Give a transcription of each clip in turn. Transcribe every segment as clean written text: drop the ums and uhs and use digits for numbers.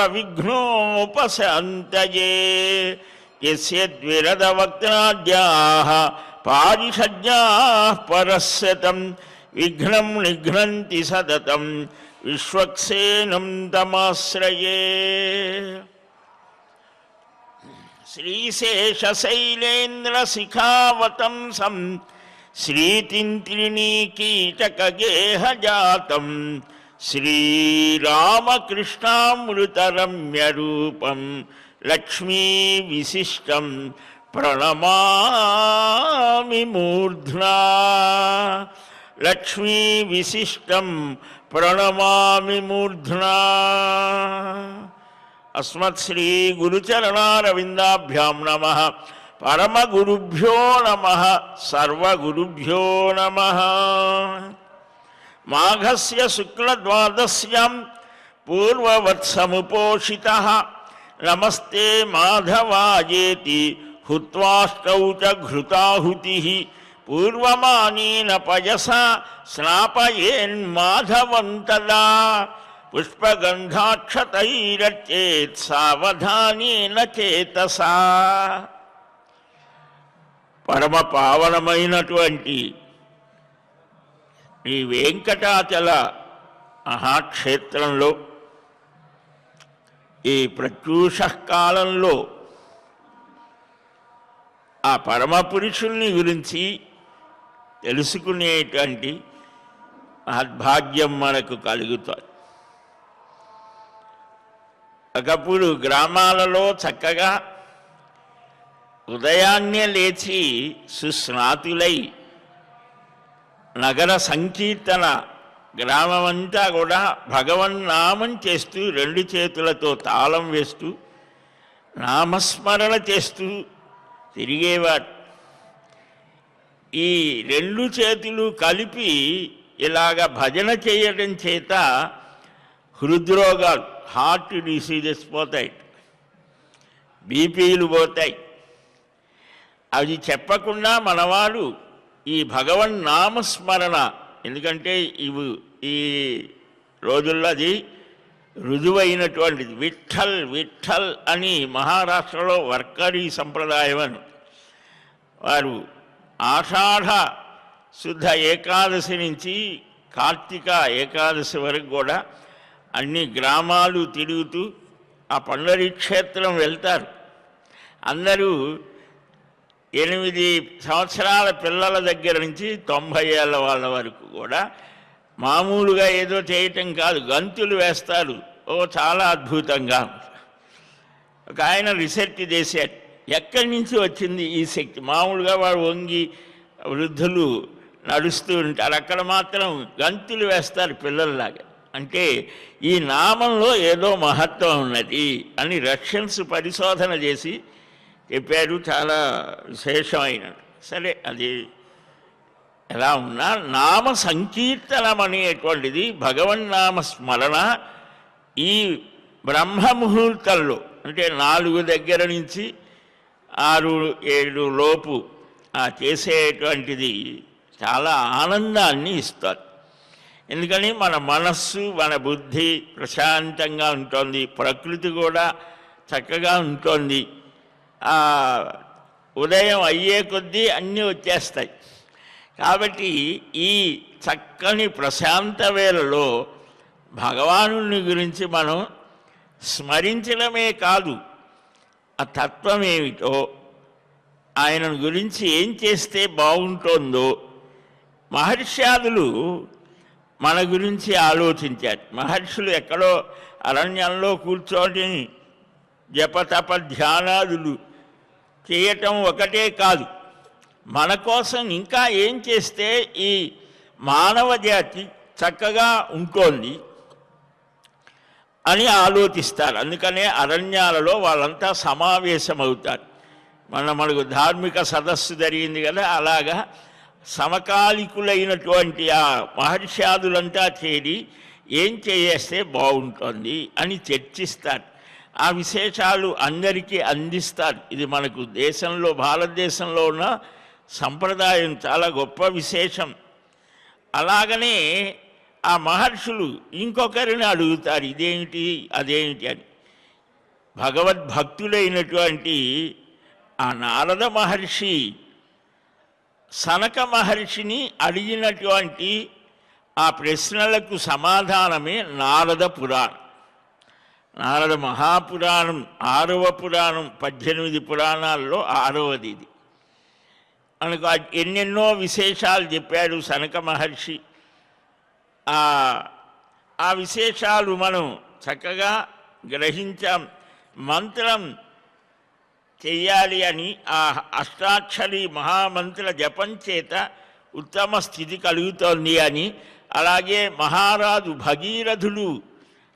సర్వవిఘ్నోపశాంతయే యస్య ద్విరదవక్త్రాద్యాః పారిషజ్ఞాః పరస్యతం విఘ్నం నిఘ్నంతి సతతం విశ్వక్సేనం తమాశ్రయే. శ్రీశేషశైలేంద్రశిఖావతంసం శ్రీతింత్రిణీకీటకగేహజాతం శ్రీరామకృష్ణామృతరమ్యరూపం లక్ష్మీ విశిష్టం ప్రణమామి మూర్ధ్నా. లక్ష్మీ విశిష్టం ప్రణమామి మూర్ధ్నా. అస్మత్ శ్రీ గురుచరణారవిందాభ్యాం నమః. పరమగురుభ్యో నమః. సర్వగురుభ్యో నమః. మాఘస్య శుక్లద్వాదశ్యాం పూర్వవత్సముపోషితః నమస్తే మాధవాయేతి హుత్వాష్టౌ చ ఘృతాహుతిః పూర్వమానేన పయసా స్నాపయేన్మాధవం తదా పుష్పగంధాక్షతైరర్చేత్ సావధానేన చేతసా. పరమ పావనమైనటువంటి ఈ వెంకటాచల మహాక్షేత్రంలో ఈ ప్రత్యూష కాలంలో ఆ పరమపురుషుల్ని గురించి తెలుసుకునేటువంటి మహద్భాగ్యం మనకు కలుగుతుంది. ఒకప్పుడు గ్రామాలలో చక్కగా ఉదయాన్నే లేచి సుస్నాతులై నగర సంకీర్తన గ్రామమంతా కూడా భగవన్నామం చేస్తూ రెండు చేతులతో తాళం వేస్తూ నామస్మరణ చేస్తూ తిరిగేవాడు. ఈ రెండు చేతులు కలిపి ఇలాగ భజన చేయడం చేత హృద్రోగాలు, హార్ట్ డిసీజెస్ పోతాయి, బీపీలు పోతాయి. అది చెప్పకుండా మనవాడు ఈ భగవన్ నామస్మరణ, ఎందుకంటే ఇవి ఈ రోజుల్లో అది రుజువైనటువంటిది. విఠల్ విఠల్ అని మహారాష్ట్రలో వర్కరీ సంప్రదాయం అని వారు ఆషాఢ శుద్ధ ఏకాదశి నుంచి కార్తీక ఏకాదశి వరకు కూడా అన్ని గ్రామాలు తిరుగుతూ ఆ పండరీ క్షేత్రం వెళ్తారు. అందరూ 8 సంవత్సరాల పిల్లల దగ్గర నుంచి 90 ఏళ్ళ వాళ్ళ వరకు కూడా మామూలుగా ఏదో చేయటం కాదు, గంతులు వేస్తారు. చాలా అద్భుతంగా. ఒక ఆయన రీసెర్చ్ చేశాడు, ఎక్కడి నుంచి వచ్చింది ఈ శక్తి. మామూలుగా వాడు వంగి వృద్ధులు నడుస్తూ ఉంటారు, అక్కడ మాత్రం గంతులు వేస్తారు పిల్లల్లాగా. అంటే ఈ నామంలో ఏదో మహత్వం ఉన్నది అని రష్యన్స్ పరిశోధన చేసి చెప్పారు. చాలా విశేషమైన. సరే, అది ఎలా ఉన్నా నామ సంకీర్తనం అనేటువంటిది భగవన్నామ స్మరణ ఈ బ్రహ్మముహూర్తంలో, అంటే 4 దగ్గర నుంచి 6, 7 లోపు చేసేటువంటిది చాలా ఆనందాన్ని ఇస్తుంది. ఎందుకని మన మనస్సు, మన బుద్ధి ప్రశాంతంగా ఉంటుంది, ప్రకృతి కూడా చక్కగా ఉంటుంది. ఉదయం అయ్యే కొద్దీ అన్నీ వచ్చేస్తాయి. కాబట్టి ఈ చక్కని ప్రశాంత వేళలో భగవానుని గురించి మనం స్మరించడమే కాదు, ఆ తత్వం ఏమిటో, ఆయన గురించి ఏం చేస్తే బాగుంటుందో మహర్షాదులు మన గురించి ఆలోచించారు. మహర్షులు ఎక్కడో అరణ్యంలో కూర్చొని జపతప ధ్యానాదులు చేయటం ఒకటే కాదు, మన కోసం ఇంకా ఏం చేస్తే ఈ మానవ జాతి చక్కగా ఉంటుంది అని ఆలోచిస్తారు. అందుకనే అరణ్యాలలో వాళ్ళంతా సమావేశమవుతారు. మనకు ధార్మిక సదస్సు జరిగింది కదా, అలాగా సమకాలికులైనటువంటి ఆ మహర్షాదులంతా చేరి ఏం చేస్తే బాగుంటుంది అని చర్చిస్తారు. ఆ విశేషాలు అందరికీ అందిస్తారు. ఇది మనకు దేశంలో, భారతదేశంలో ఉన్న సంప్రదాయం, చాలా గొప్ప విశేషం. అలాగనే ఆ మహర్షులు ఇంకొకరిని అడుగుతారు, ఇదేమిటి అదేమిటి అని. భగవద్భక్తులైనటువంటి ఆ నారద మహర్షి సనక మహర్షిని అడిగినటువంటి ఆ ప్రశ్నలకు సమాధానమే నారద పురాణం. నారద మహాపురాణం 6వ పురాణం, 18 పురాణాల్లో 6వది ఇది. మనకు ఎన్నెన్నో విశేషాలు చెప్పాడు సనక మహర్షి. ఆ విశేషాలు మనం చక్కగా గ్రహించాం. మంత్రం చెయ్యాలి అని, ఆ అష్టాక్షరి మహామంత్ర జపం చేత ఉత్తమ స్థితి కలుగుతోంది అని, అలాగే మహారాజు భగీరథుడు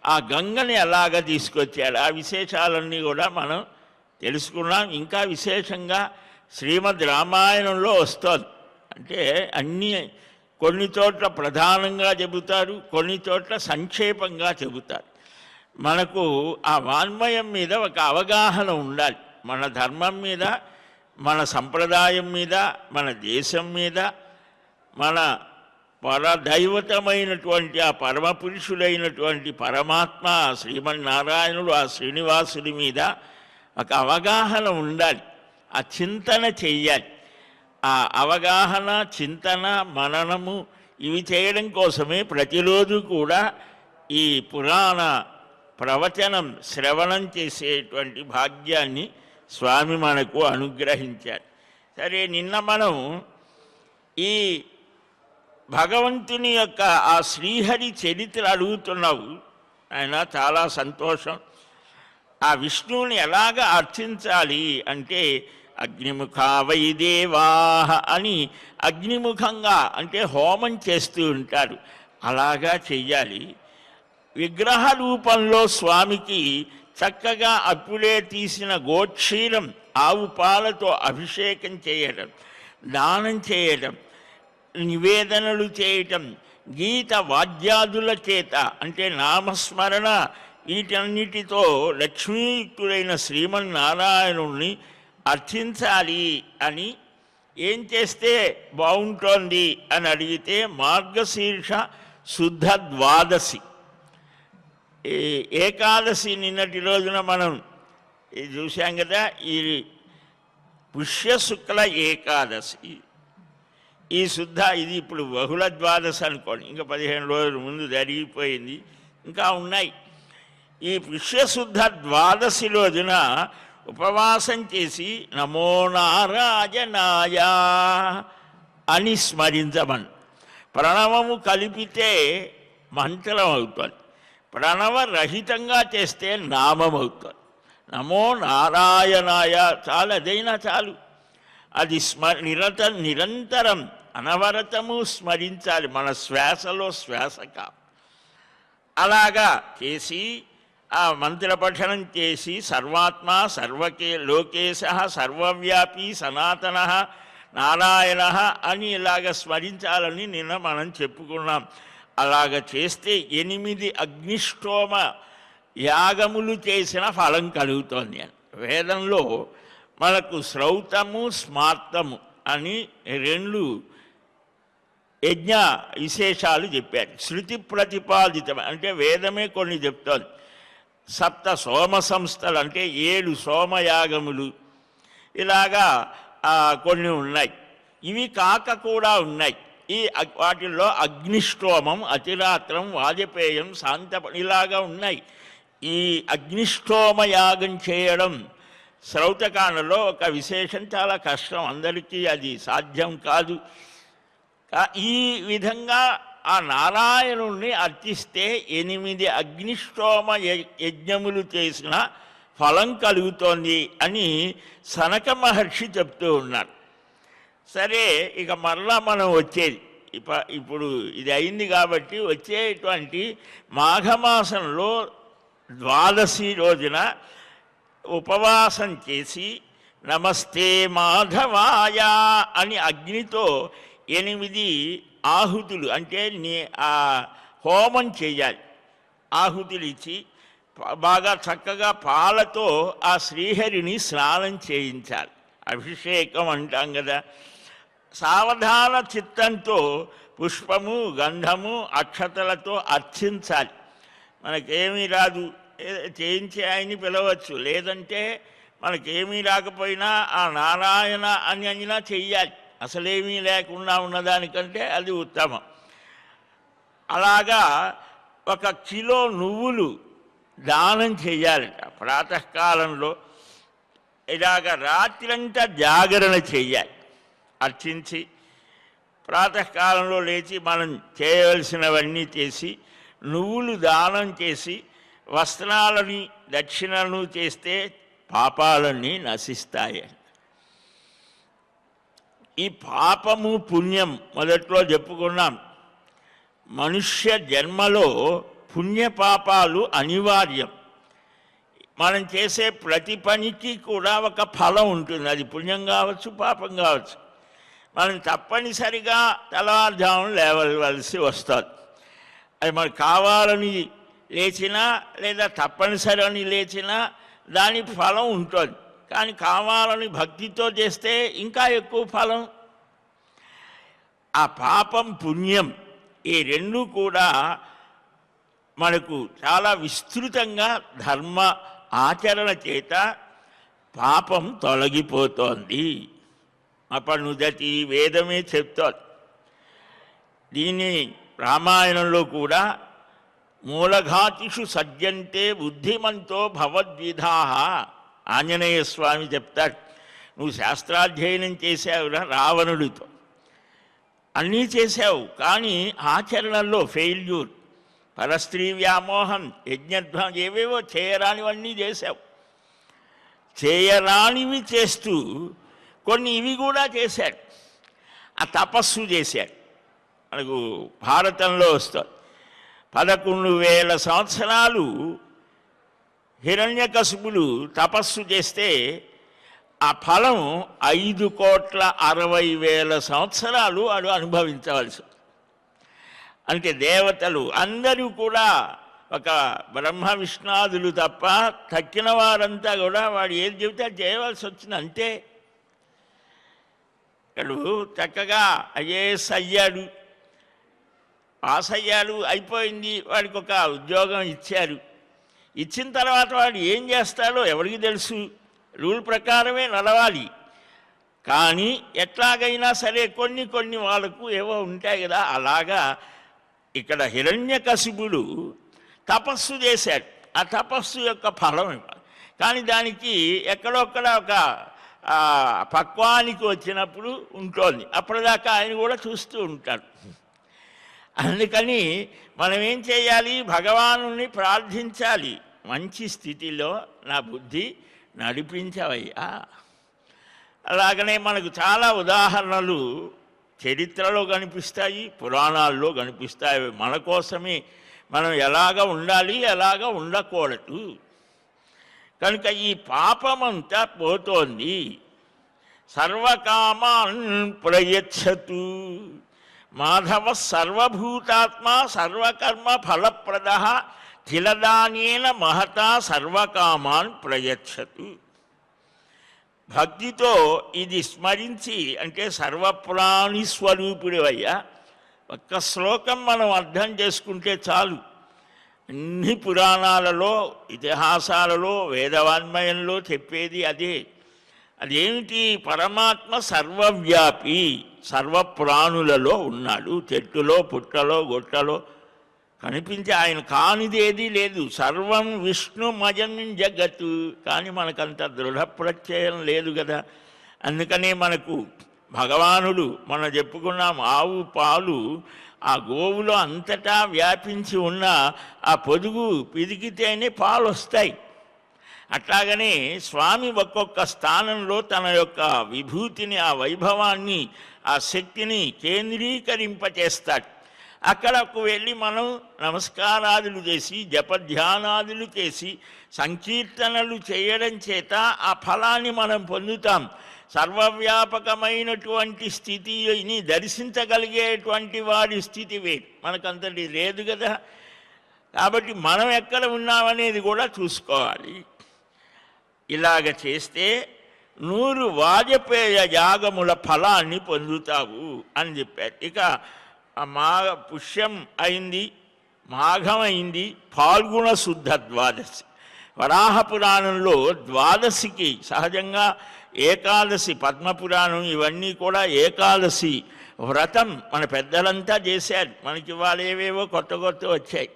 ఆ గంగని అలాగ తీసుకొచ్చాడు. ఆ విశేషాలన్నీ కూడా మనం తెలుసుకున్నాం. ఇంకా విశేషంగా శ్రీమద్ రామాయణంలో వస్తుంది. అంటే కొన్ని చోట్ల ప్రధానంగా చెబుతారు, కొన్ని చోట్ల సంక్షేపంగా చెబుతారు. మనకు ఆ వాన్మయం మీద ఒక అవగాహన ఉండాలి. మన ధర్మం మీద, మన సంప్రదాయం మీద, మన దేశం మీద, మన పరదైవతమైనటువంటి ఆ పరమపురుషుడైనటువంటి పరమాత్మ శ్రీమన్నారాయణుడు, ఆ శ్రీనివాసుడి మీద ఒక అవగాహన ఉండాలి. ఆ చింతన చెయ్యాలి. ఆ అవగాహన, చింతన, మననము ఇవి చేయడం కోసమే ప్రతిరోజు కూడా ఈ పురాణ ప్రవచనం శ్రవణం చేసేటువంటి భాగ్యాన్ని స్వామి మనకు అనుగ్రహించారు. సరే, నిన్న మనం ఈ భగవంతుని యొక్క ఆ శ్రీహరి చరిత్ర అడుగుతున్నావు. ఆయన చాలా సంతోషం. ఆ విష్ణువుని ఎలాగ అర్చించాలి అంటే అగ్నిముఖా వైదేవాహ అని అగ్నిముఖంగా అంటే హోమం చేస్తూ ఉంటారు. అలాగా చెయ్యాలి. విగ్రహ రూపంలో స్వామికి చక్కగా అప్పుడే తీసిన గోక్షీరం, ఆవు పాలతో అభిషేకం చేయడం, దానం చేయడం, నివేదనలు చేయటం, గీత వాద్యాదుల చేత అంటే నామస్మరణ వీటన్నిటితో లక్ష్మీయుక్తుడైన శ్రీమన్నారాయణుణ్ణి అర్చించాలి అని, ఏం చేస్తే బాగుంటోంది అని అడిగితే మార్గశీర్ష శుద్ధ ద్వాదశి, ఏకాదశి నిన్నటి రోజున మనం చూసాం కదా. ఈ పుష్యశుక్ల ఏకాదశి, ఈ శుద్ధ, ఇది ఇప్పుడు బహుళ ద్వాదశి అనుకోండి, ఇంకా 15 రోజుల ముందు జరిగిపోయింది, ఇంకా ఉన్నాయి. ఈ పుష్యశుద్ధ ద్వాదశి రోజున ఉపవాసం చేసి నమో నారాయణాయ అని స్మరించమని. ప్రణవము కలిపితే మంత్రం అవుతుంది, ప్రణవరహితంగా చేస్తే నామం అవుతుంది. నమో నారాయణాయ చాలు, అదైనా చాలు. అది నిరంతరం అనవరతము స్మరించాలి, మన శ్వాసలో శ్వాసక. అలాగా చేసి ఆ మంత్రపఠనం చేసి సర్వాత్మ సర్వకే లోకేశ సర్వవ్యాపి సనాతన నారాయణ అని ఇలాగ స్మరించాలని నిన్న మనం చెప్పుకున్నాం. అలాగ చేస్తే 8 అగ్నిష్టోమ యాగములు చేసిన ఫలం కలుగుతోంది అని. వేదంలో మనకు శ్రౌతము స్మార్తము అని 2 యజ్ఞ విశేషాలు చెప్పారు. శృతి ప్రతిపాదితం అంటే వేదమే కొన్ని చెప్తోంది. 7 సోమ సంస్థలు అంటే 7 సోమయాగములు ఇలాగా కొన్ని ఉన్నాయి. ఇవి కాక కూడా ఉన్నాయి. వాటిల్లో అగ్నిష్టోమం, అతిరాత్రం, వాజపేయం, ఇలాగా ఉన్నాయి. ఈ అగ్నిష్టోమ యాగం చేయడం శ్రౌతకాండలో ఒక విశేషం, చాలా కష్టం, అందరికీ అది సాధ్యం కాదు. ఈ విధంగా ఆ నారాయణుణ్ణి అర్చిస్తే 8 అగ్నిష్టోమ యజ్ఞములు చేసిన ఫలం కలుగుతోంది అని సనక మహర్షి చెప్తూ ఉన్నారు. సరే, ఇక మరలా మనం వచ్చేది ఇప్పుడు ఇది అయింది కాబట్టి వచ్చేటువంటి మాఘమాసంలో ద్వాదశి రోజున ఉపవాసం చేసి నమస్తే మాధవాయ అని అగ్నితో 8 ఆహుతులు అంటే హోమం చేయాలి. ఆహుతులు ఇచ్చి బాగా చక్కగా పాలతో ఆ శ్రీహరిని స్నానం చేయించాలి. అభిషేకం అంటాం కదా. సావధాన చిత్తంతో పుష్పము, గంధము, అక్షతలతో అర్చించాలి. మనకేమీ రాదు, చేయించి ఆయన్ని పిలవచ్చు. లేదంటే మనకేమీ రాకపోయినా ఆ నారాయణ అని అయినా చెయ్యాలి. అసలేమీ లేకుండా ఉన్నదానికంటే అది ఉత్తమం. అలాగా 1 కిలో నువ్వులు దానం చెయ్యాలట ప్రాతకాలంలో. ఇలాగ రాత్రంతా జాగరణ చెయ్యాలి. అర్చించి ప్రాతకాలంలో లేచి మనం చేయవలసినవన్నీ చేసి నువ్వులు దానం చేసి వస్త్రాలని దక్షిణను చేస్తే పాపాలన్నీ నశిస్తాయి. ఈ పాపము పుణ్యం మొదట్లో చెప్పుకున్నాం. మనుష్య జన్మలో పుణ్యపాపాలు అనివార్యం. మనం చేసే ప్రతి పనికి కూడా ఒక ఫలం ఉంటుంది. అది పుణ్యం కావచ్చు, పాపం కావచ్చు. మనం తప్పనిసరిగా తెల్లవారుజామున లేవలసి వస్తుంది. అది మనకు కావాలని లేచినా లేదా తప్పనిసరి అని లేచినా దాని ఫలం ఉంటుంది. కానీ కావాలని భక్తితో చేస్తే ఇంకా ఎక్కువ ఫలం. ఆ పాపం పుణ్యం ఈ రెండు కూడా మనకు చాలా విస్తృతంగా ధర్మ ఆచరణ చేత పాపం తొలగిపోతోంది. అపనుదతి వేదమే చెప్తోంది. దీన్ని రామాయణంలో కూడా మూలఘాతిషు సజ్జంతే బుద్ధిమంతో భవద్విధా ఆంజనేయ స్వామి చెప్తాడు. నువ్వు శాస్త్రాధ్యయనం చేసావురా రావణుడితో, అన్నీ చేశావు, కానీ ఆచరణలో ఫెయిల్యూర్, పరస్త్రీ వ్యామోహం, యజ్ఞధ్వం, ఏవేవో చేయరానివన్నీ చేశావు. చేయరానివి చేస్తూ కొన్ని ఇవి కూడా చేశాడు. ఆ తపస్సు చేశాడు. మనకు భారతంలో వస్తుంది. 11,000 సంవత్సరాలు హిరణ్యకశిపుడు తపస్సు చేస్తే ఆ ఫలం 5,60,000 సంవత్సరాలు వాడు అనుభవించవలసి. అంటే దేవతలు అందరూ కూడా ఒక బ్రహ్మ విష్ణాదులు తప్ప తక్కిన వారంతా కూడా వాడు ఏది చెబితే చేయవలసి వచ్చింది. అంతే. వాడు చక్కగా ఐఏఎస్ అయ్యాడు, పాస్ అయ్యాడు, అయిపోయింది. వాడికి ఒక ఉద్యోగం ఇచ్చారు. ఇచ్చిన తర్వాత వాడు ఏం చేస్తాడో ఎవరికి తెలుసు. రూల్ ప్రకారమే నడవాలి. కానీ ఎట్లాగైనా సరే కొన్ని వాళ్ళకు ఏవో ఉంటాయి కదా. అలాగా ఇక్కడ హిరణ్యకశిపుడు తపస్సు చేశాడు. ఆ తపస్సు యొక్క ఫలం ఇవ్వాలి. కానీ దానికి ఎక్కడొక్కడ ఒక పక్వానికి వచ్చినప్పుడు ఉంటుంది. అప్పటిదాకా ఆయన కూడా చూస్తూ ఉంటాడు. అందుకని మనం ఏం చేయాలి? భగవానుని ప్రార్థించాలి. మంచి స్థితిలో నా బుద్ధి నడిపించవయ్యా. అలాగనే మనకు చాలా ఉదాహరణలు చరిత్రలో కనిపిస్తాయి, పురాణాల్లో కనిపిస్తాయి. మన కోసమే మనం ఎలాగ ఉండాలి, ఎలాగ ఉండకూడదు. కనుక ఈ పాపమంతా పోతోంది. సర్వకామాన్ ప్రయచ్చతు మాధవ సర్వభూతాత్మ సర్వకర్మ ఫలప్రద తిలదానేన మహతా సర్వకామాన్ ప్రయచ్చతు. భక్తితో ఇది స్మరించి, అంటే సర్వప్రాణి స్వరూపుడివయ్యా. ఒక్క శ్లోకం మనం అర్థం చేసుకుంటే చాలు. అన్ని పురాణాలలో, ఇతిహాసాలలో, వేదవాన్మయంలో చెప్పేది అదే. అదేమిటి? పరమాత్మ సర్వవ్యాపి, సర్వప్రాణులలో ఉన్నాడు. చెట్టులో, పుట్టలో, గొట్టలో కనిపించే ఆయన కానిది ఏదీ లేదు. సర్వం విష్ణుమయం జగత్తు. కానీ మనకంత దృఢ ప్రత్యయం లేదు కదా. అందుకనే మనకు భగవానుడు, మనం చెప్పుకున్నాం, ఆవు పాలు ఆ గోవులో అంతటా వ్యాపించి ఉన్న ఆ పొదుగు పిదికితేనే పాలు వస్తాయి. అట్లాగనే స్వామి ఒక్కొక్క స్థానంలో తన యొక్క విభూతిని, ఆ వైభవాన్ని, ఆ శక్తిని కేంద్రీకరింపచేస్తాడు. అక్కడకు వెళ్ళి మనం నమస్కారాదులు చేసి, జపధ్యానాదులు చేసి, సంకీర్తనలు చేయడం చేత ఆ ఫలాన్ని మనం పొందుతాం. సర్వవ్యాపకమైనటువంటి స్థితిని దర్శించగలిగేటువంటి వాడి స్థితి వేరు. మనకంతటి లేదు కదా. కాబట్టి మనం ఎక్కడ ఉన్నామనేది కూడా చూసుకోవాలి. ఇలాగ చేస్తే 100 వాజపేయ యాగముల ఫలాన్ని పొందుతావు అని చెప్పారు. ఇక మా పుష్యం అయింది, మాఘమైంది, ఫాల్గుణ శుద్ధ ద్వాదశి. వరాహ పురాణంలో ద్వాదశికి సహజంగా ఏకాదశి, పద్మపురాణం ఇవన్నీ కూడా ఏకాదశి వ్రతం మన పెద్దలంతా చేశారు. మనకి ఇవాళ ఏవేవో కొత్త కొత్త వచ్చాయి.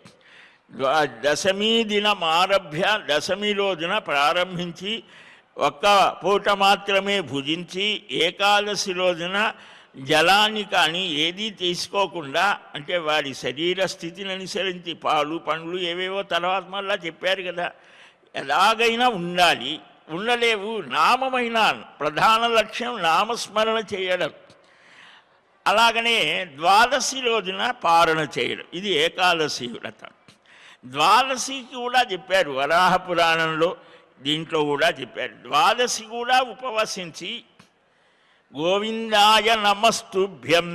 దశమి దినం ఆరభ్య, దశమి రోజున ప్రారంభించి ఒక్క పూట మాత్రమే భుజించి ఏకాదశి రోజున జలాన్ని కానీ ఏదీ తీసుకోకుండా, అంటే వారి శరీర స్థితిని అనుసరించి పాలు పండ్లు ఏవేవో తర్వాత మళ్ళా చెప్పారు కదా, ఎలాగైనా ఉండాలి. ఉండలేవు, నామమైన ప్రధాన లక్ష్యం నామస్మరణ చేయడం. అలాగనే ద్వాదశి రోజున పారణ చేయడం, ఇది ఏకాదశి వ్రతం. ద్వాదశికి కూడా చెప్పారు వరాహ పురాణంలో, దీంట్లో కూడా చెప్పారు. ద్వాదశి కూడా ఉపవసించి గోవిందాయ నమస్తుభ్యం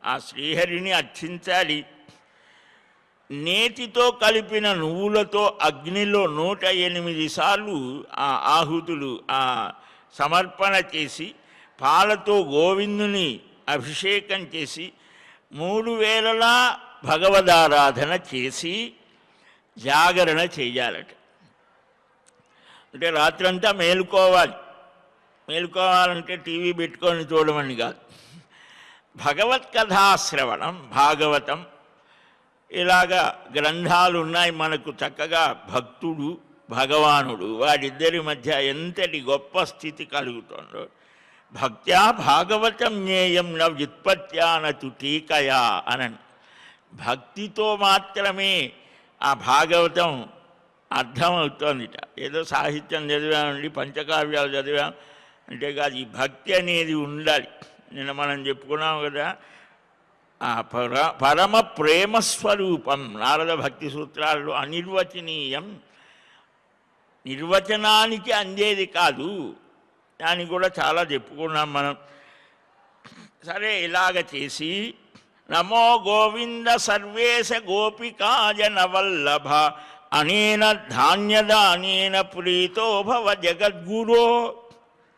ఆ శ్రీహరిని అర్చించాలి. నేతితో కలిపిన నువ్వులతో అగ్నిలో 108 సార్లు ఆ ఆహుతులు సమర్పణ చేసి, పాలతో గోవిందుని అభిషేకం చేసి 3 వేళలా భగవదారాధన చేసి జాగరణ చెయ్యాలట. అంటే రాత్రంతా మేలుకోవాలి. మేలుకోవాలంటే టీవీ పెట్టుకొని చూడమని కాదు. భగవత్కథాశ్రవణం, భాగవతం ఇలాగా గ్రంథాలు ఉన్నాయి మనకు. చక్కగా భక్తుడు భగవానుడు వారిద్దరి మధ్య ఎంతటి గొప్ప స్థితి కలుగుతుందో. భక్త్యా భాగవతం జ్ఞేయం న వ్యుత్పత్త్యా నతు టీకయా అనని. భక్తితో మాత్రమే ఆ భాగవతం అర్థమవుతోందిట. ఏదో సాహిత్యం చదివామండి, పంచకావ్యాలు చదివాం అంటే కాదు, ఈ భక్తి అనేది ఉండాలి. నిన్న మనం చెప్పుకున్నాం కదా, ఆ పరమ ప్రేమస్వరూపం నారద భక్తి సూత్రాల్లో అనిర్వచనీయం, నిర్వచనానికి అందేది కాదు. దాన్ని కూడా చాలా చెప్పుకున్నాం మనం. సరే, ఇలాగ చేసి నమో గోవింద సర్వేశ గోపికాజన వల్లభ అనేన ధాన్యదానేన ప్రీతో భవ జగద్గురో.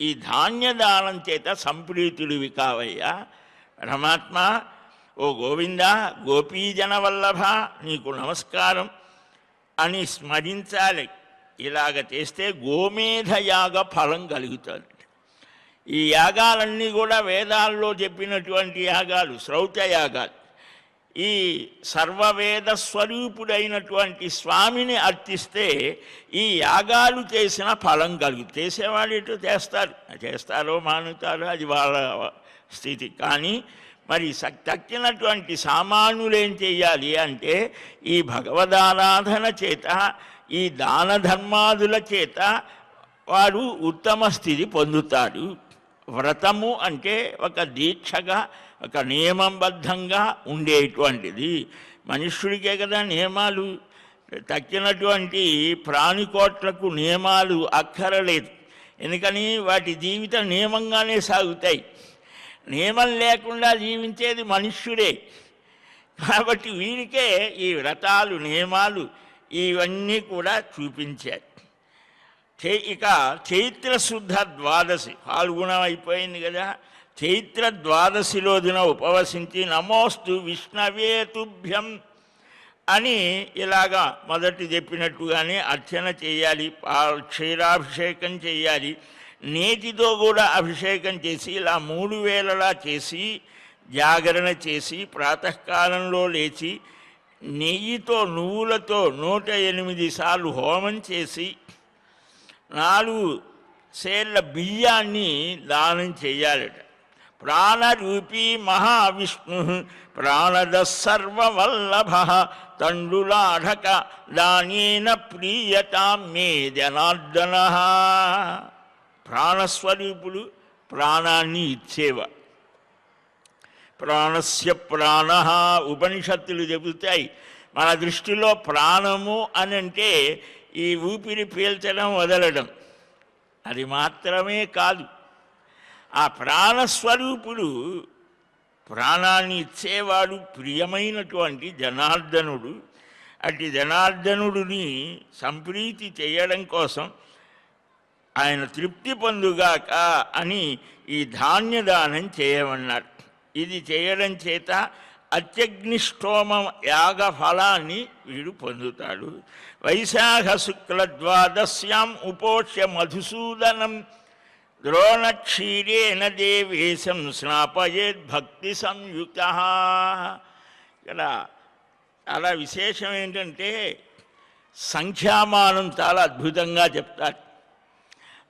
ఈ ధాన్యదానం చేత సంప్రీతుడివి కావయ్యా పరమాత్మ. ఓ గోవింద, గోపీజన వల్లభ, నీకు నమస్కారం అని స్మరించాలి. ఇలాగ చేస్తే గోమేధ యాగ ఫలం కలుగుతుంది. ఈ యాగాలన్నీ కూడా వేదాల్లో చెప్పినటువంటి యాగాలు, శ్రౌత యాగాలు. ఈ సర్వవేద స్వరూపుడైనటువంటి స్వామిని అర్చిస్తే ఈ యాగాలు చేసిన ఫలం కలుగుతుంది. చేసేవాళ్ళు ఇటు చేస్తారో మానుతారో అది వాళ్ళ స్థితి. కానీ మరి తక్కినటువంటి సామాన్యులు ఏం చేయాలి అంటే ఈ భగవదారాధన చేత, ఈ దాన ధర్మాదుల చేత వారు ఉత్తమ స్థితి పొందుతారు. వ్రతము అంటే ఒక దీక్షగా, ఒక నియమబద్ధంగా ఉండేటువంటిది. మనుష్యుడికే కదా నియమాలు. తక్కినటువంటి ప్రాణికోట్లకు నియమాలు అక్కరలేదు. ఎందుకని వాటి జీవితం నియమంగానే సాగుతాయి. నియమం లేకుండా జీవించేది మనుష్యుడే. కాబట్టి వీరికే ఈ వ్రతాలు, నియమాలు ఇవన్నీ కూడా చూపించారు. ఇక చైత్రశుద్ధ ద్వాదశి, పాల్గొనం అయిపోయింది కదా. చైత్ర ద్వాదశి రోజున ఉపవసించి నమోస్తు విష్ణవే తుభ్యం అని ఇలాగా మొదటి చెప్పినట్టుగానే అర్చన చేయాలి. క్షీరాభిషేకం చేయాలి. నేతితో కూడా అభిషేకం చేసి ఇలా 3 వేళలా చేసి జాగరణ చేసి ప్రాతకాలంలో లేచి నెయ్యితో నువ్వులతో 108 సార్లు హోమం చేసి 4 సేర్ల బియ్యాన్ని దానం చేయాలట. ప్రాణరూపీ మహావిష్ణు ప్రాణద సర్వవల్లభ తండులాఢక దానేన ప్రీయతాం మే జనార్దన. ప్రాణస్వరూపుడు, ప్రాణాన్ని ఇచ్చేవా. ప్రాణస్య ప్రాణ ఉపనిషత్తులు చెబుతాయి. మన దృష్టిలో ప్రాణము అని అంటే ఈ ఊపిరి పీల్చడం వదలడం, అది మాత్రమే కాదు. ఆ ప్రాణస్వరూపుడు, ప్రాణాన్ని ఇచ్చేవాడు ప్రియమైనటువంటి జనార్దనుడు. అట్టి జనార్దనుడిని సంప్రీతి చేయడం కోసం, ఆయన తృప్తి పొందుగాక అని ఈ ధాన్యదానం చేయమన్నారు. ఇది చేయడం చేత అత్యగ్నిష్టోమ యాగ ఫలాన్ని వీడు పొందుతాడు. వైశాఖ శుక్ల ద్వాదశ్యాం ఉపోష్య మధుసూదనం ద్రోణక్షీరేణ దేవేశం స్నాపయేద్ భక్తి సంయుక్త. ఇక్కడ చాలా విశేషం ఏంటంటే సంఖ్యామానం చాలా అద్భుతంగా చెప్తారు.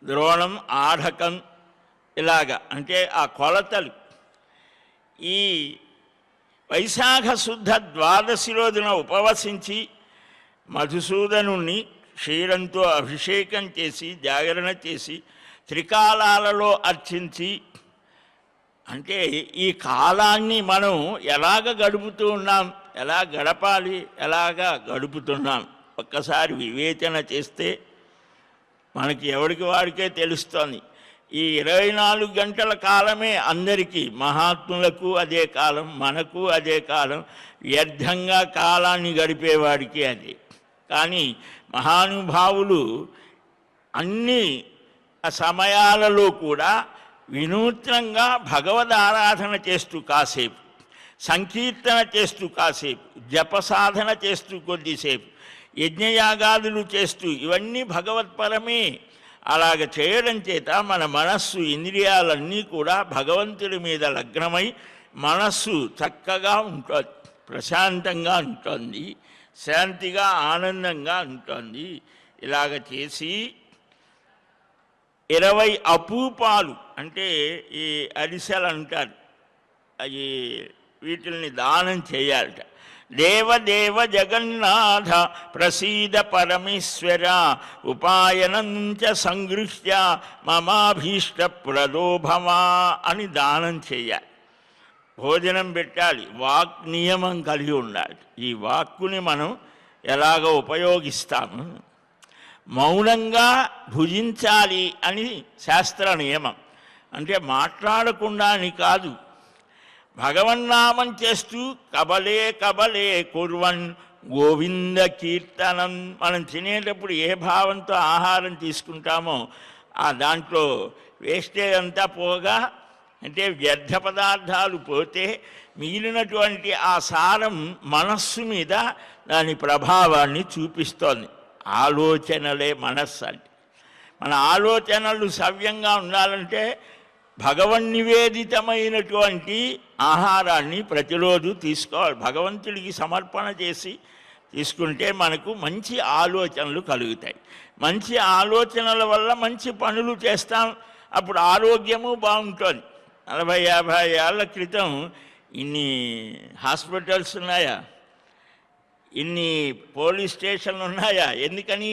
ద్రోణం, ఆఢకం ఇలాగా అంటే ఆ కొలతలు. ఈ వైశాఖ శుద్ధ ద్వాదశి రోజున ఉపవసించి మధుసూదనుణ్ణి క్షీరంతో అభిషేకం చేసి జాగరణ చేసి త్రికాలాలలో అర్చించి, అంటే ఈ కాలాన్ని మనం ఎలాగ గడుపుతూ ఉన్నాం, ఎలా గడపాలి, ఎలాగా గడుపుతున్నాం ఒక్కసారి వివేచన చేస్తే మనకి ఎవరికి వాడికే తెలుస్తోంది. ఈ 24 గంటల కాలమే అందరికీ, మహాత్ములకు అదే కాలం, మనకు అదే కాలం, వ్యర్థంగా కాలాన్ని గడిపేవాడికి అదే. కానీ మహానుభావులు అన్ని సమయాలలో కూడా వినూత్నంగా భగవద్ ఆరాధన చేస్తూ కాసేపు, సంకీర్తన చేస్తూ కాసేపు, జపసాధన చేస్తూ కొద్దిసేపు, యజ్ఞయాగాదులు చేస్తూ, ఇవన్నీ భగవత్పరమే. అలాగ చేయడం చేత మన మనస్సు, ఇంద్రియాలన్నీ కూడా భగవంతుడి మీద లగ్నమై మనస్సు చక్కగా ఉంటుంది, ప్రశాంతంగా ఉంటుంది, శాంతిగా ఆనందంగా ఉంటుంది. ఇలాగ చేసి 20 అపూపాలు అంటే ఈ అరిసెలు అంటారు, అవి వీటిల్ని దానం చేయాలట. దేవదేవ జగన్నాథ ప్రసీద పరమేశ్వర ఉపాయనంచ సంగృహ్య మమాభీష్ట ప్రలోభమా అని దానం చేయాలి. భోజనం పెట్టాలి, వాక్ నియమం కలిగి ఉండాలి. ఈ వాక్కుని మనం ఎలాగ ఉపయోగిస్తాము, మౌనంగా భుజించాలి అని శాస్త్ర నియమం. అంటే మాట్లాడకుండా అని కాదు, భగవన్నామం చేస్తూ కబలే కబలే కుర్వన్ గోవింద కీర్తనం. మనం తినేటప్పుడు ఏ భావంతో ఆహారం తీసుకుంటామో ఆ దాంట్లో వేస్టేజ్ అంతా పోగా, అంటే వ్యర్థ పదార్థాలు పోతే మిగిలినటువంటి ఆ సారం మనస్సు మీద దాని ప్రభావాన్ని చూపిస్తోంది. ఆలోచనలే మనస్సు అంటే. మన ఆలోచనలు సవ్యంగా ఉండాలంటే భగవన్నివేదితమైనటువంటి ఆహారాన్ని ప్రతిరోజు తీసుకోవాలి. భగవంతుడికి సమర్పణ చేసి తీసుకుంటే మనకు మంచి ఆలోచనలు కలుగుతాయి. మంచి ఆలోచనల వల్ల మంచి పనులు చేస్తాం, అప్పుడు ఆరోగ్యము బాగుంటుంది. 40-50 ఏళ్ల క్రితం ఇన్ని హాస్పిటల్స్ ఉన్నాయా, ఇన్ని పోలీస్ స్టేషన్లు ఉన్నాయా? ఎందుకని?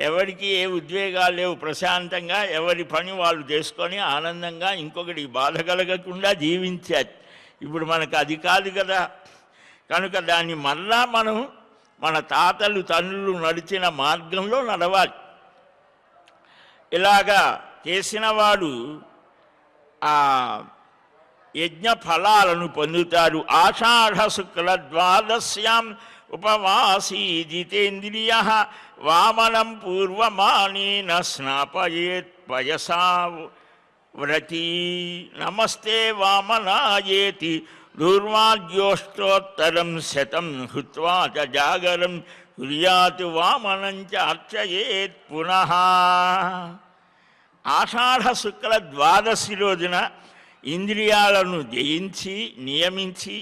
ఎవరికి ఏ ఉద్వేగాలు లేవు, ప్రశాంతంగా ఎవరి పని వాళ్ళు చేసుకొని ఆనందంగా ఇంకొకటి బాధ కలగకుండా జీవించారు. ఇప్పుడు మనకు అది కాదు కదా. కనుక దాన్ని మళ్ళా మనం మన తాతలు తండ్రులు నడిచిన మార్గంలో నడవాలి. ఇలాగా చేసిన వాడు ఆ యజ్ఞ ఫలాలను పొందుతారు. ఆషాఢ శుక్ల ద్వాదశ్యాం ఉపవాసీ జితేంద్రియ వామనం పూర్వమానేన స్నాపయేత్ పయసా వ్రతీ నమస్తే వామనాయేతి దూర్వాద్యోష్టోత్తరం శతం హృత్వా చ జాగరం కుర్యాత్ వామనం చ అర్చయేత్ పునః. ఆషాఢ శుక్ల ద్వాదశి రోజున ఇంద్రియాలను జయించి నియమించి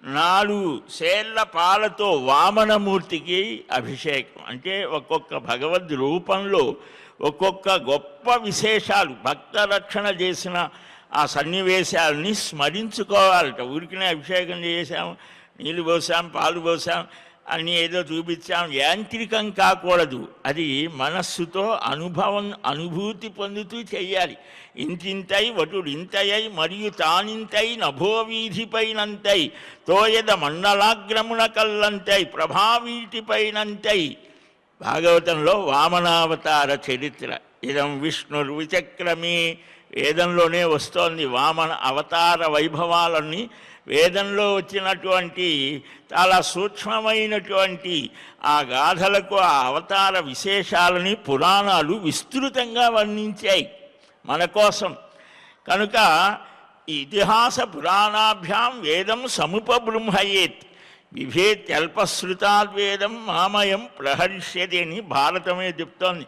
4 సేళ్ల పాలతో వామనమూర్తికి అభిషేకం. అంటే ఒక్కొక్క భగవద్ రూపంలో ఒక్కొక్క గొప్ప విశేషాలు, భక్త రక్షణ చేసిన ఆ సన్నివేశాలని స్మరించుకోవాలట. ఊరికినే అభిషేకం చేసాం, నీళ్ళు పోసాం, పాలు పోసాం అని ఏదో చూపించాం, యాంత్రికం కాకూడదు. అది మనస్సుతో అనుభూతి పొందుతూ చెయ్యాలి. ఇంతింతై వటుడింతయై మరియు తానింతై నభోవీధిపైనంతై తోయద మండలాగ్రమున కల్లంతై ప్రభావీటిపైనంతై. భాగవతంలో వామనావతార చరిత్ర. ఇదం విష్ణుర్విచక్రమే వేదంలోనే వస్తోంది. వామన అవతార వైభవాలన్నీ వేదంలో వచ్చినటువంటి చాలా సూక్ష్మమైనటువంటి ఆ గాథలకు, ఆ అవతార విశేషాలని పురాణాలు విస్తృతంగా వర్ణించాయి మన కోసం. కనుక ఇతిహాస పురాణాభ్యాం వేదం సముపబృంహయేత్ బిభేత్యల్పశ్రుతాద్వేదం మామయం ప్రహరిష్యతి అని భారతమే చెప్తోంది.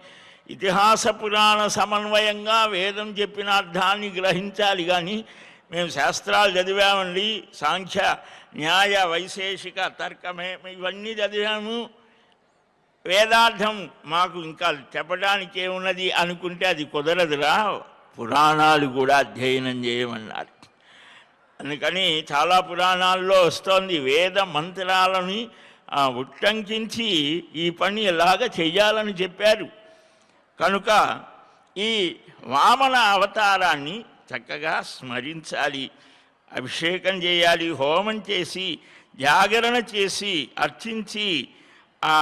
ఇతిహాస పురాణ సమన్వయంగా వేదం చెప్పిన అర్థాన్ని గ్రహించాలి. కానీ మేము శాస్త్రాలు చదివామండి, సాంఖ్య న్యాయ వైశేషిక తర్కమే ఇవన్నీ చదివాము, వేదార్థం మాకు ఇంకా చెప్పడానికి ఏమున్నది అనుకుంటే అది కుదరదురా, పురాణాలు కూడా అధ్యయనం చేయమన్నారు. అందుకని చాలా పురాణాల్లో వస్తోంది వేద మంత్రాలని ఉట్టంకించి ఈ పని ఎలాగ చెయ్యాలని చెప్పారు. కనుక ఈ వామన అవతారాన్ని చక్కగా స్మరించాలి, అభిషేకం చేయాలి, హోమం చేసి జాగరణ చేసి అర్చించి ఆ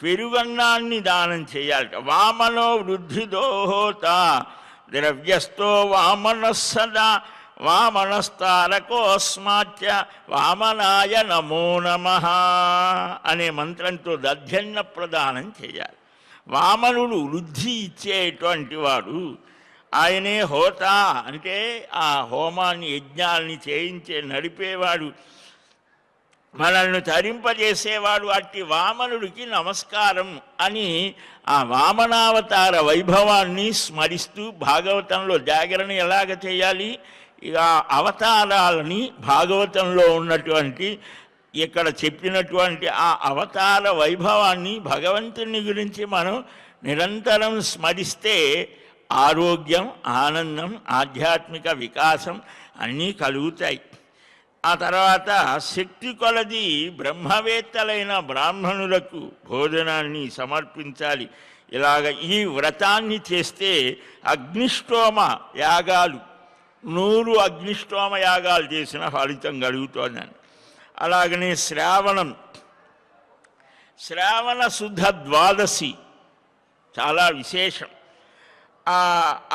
పెరుగన్నాన్ని దానం చేయాలి. వామనో వృద్ధిదోహోత ద్రవ్యస్థో వామన సదా వామనస్తారకోస్మాచ్య వామనాయ నమో నమః అనే మంత్రంతో దధ్యన్న ప్రదానం చేయాలి. వామనుడు వృద్ధి ఇచ్చేటువంటి వాడు, ఆయనే హోత అంటే ఆ హోమాన్ని యజ్ఞాల్ని చేయించే నడిపేవాడు, మనల్ని తరింపజేసేవాడు. అట్టి వామనుడికి నమస్కారం అని ఆ వామనావతార వైభవాన్ని స్మరిస్తూ భాగవతంలో జాగరణ ఎలాగ చేయాలి, ఇక అవతారాలని భాగవతంలో ఉన్నటువంటి ఇక్కడ చెప్పినటువంటి ఆ అవతార వైభవాన్ని భగవంతుని గురించి మనం నిరంతరం స్మరిస్తే ఆరోగ్యం, ఆనందం, ఆధ్యాత్మిక వికాసం అన్నీ కలుగుతాయి. ఆ తర్వాత శక్తి కొలది బ్రహ్మవేత్తలైన బ్రాహ్మణులకు భోజనాన్ని సమర్పించాలి. ఇలాగ ఈ వ్రతాన్ని చేస్తే అగ్నిష్టోమ యాగాలు 100 అగ్నిష్టోమ యాగాలు చేసిన ఫలితం కలుగుతోందని. అలాగనే శ్రావణ శుద్ధ ద్వాదశి చాలా విశేషం.